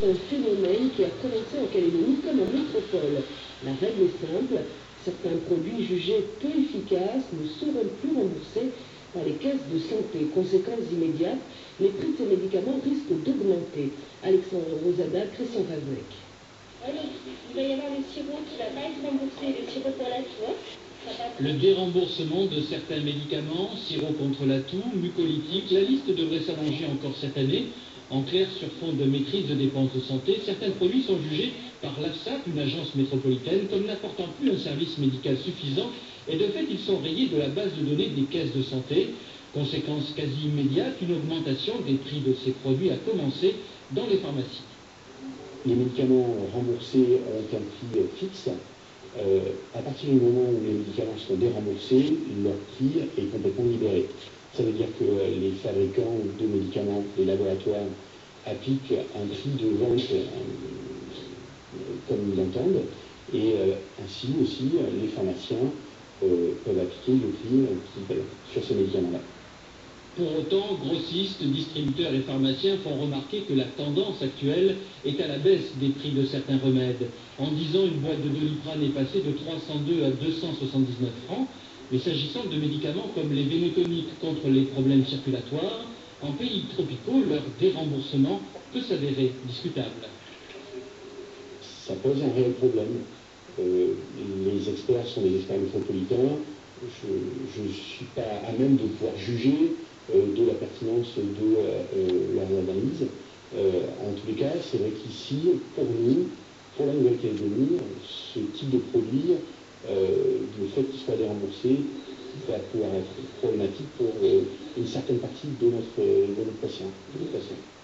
Un phénomène qui a commencé en Calédonie comme en métropole. La règle est simple, certains produits jugés peu efficaces ne seront plus remboursés par les caisses de santé. Conséquence immédiate, les prix de ces médicaments risquent d'augmenter. Alexandre Rosada, Christian Vaznec. Il va y avoir le sirop qui ne va pas être remboursé, le sirop pour la toux. Le déremboursement de certains médicaments, sirop contre la toux, mucolytiques, la liste devrait s'allonger encore cette année. En clair, sur fond de maîtrise de dépenses de santé, certains produits sont jugés par l'AFSAP, une agence métropolitaine, comme n'apportant plus un service médical suffisant, et de fait, ils sont rayés de la base de données des caisses de santé. Conséquence quasi immédiate, une augmentation des prix de ces produits a commencé dans les pharmacies. Les médicaments remboursés ont un prix fixe. À partir du moment où les médicaments sont déremboursés, leur prix est complètement libéré. Ça veut dire que les fabricants de médicaments, les laboratoires, appliquent un prix de vente comme ils l'entendent, et ainsi aussi les pharmaciens peuvent appliquer le prix qu'ils veulent sur ces médicaments-là. Pour autant, grossistes, distributeurs et pharmaciens font remarquer que la tendance actuelle est à la baisse des prix de certains remèdes. En 10 ans, une boîte de Doliprane est passée de 302 à 279 francs. Mais s'agissant de médicaments comme les vénotoniques contre les problèmes circulatoires, en pays tropicaux, leur déremboursement peut s'avérer discutable. Ça pose un réel problème. Les experts sont des experts métropolitains. Je ne suis pas à même de pouvoir juger de la pertinence de leurs analyses. En tous les cas, c'est vrai qu'ici, pour nous, pour la Nouvelle-Calédonie, ce type de produit, le fait qu'il soit déremboursé va pouvoir être problématique pour une certaine partie de notre patient.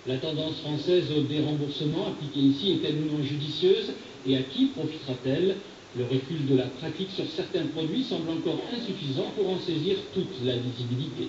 La tendance française au déremboursement appliquée ici est-elle ou non judicieuse, et à qui profitera-t-elle? Le recul de la pratique sur certains produits semble encore insuffisant pour en saisir toute la visibilité.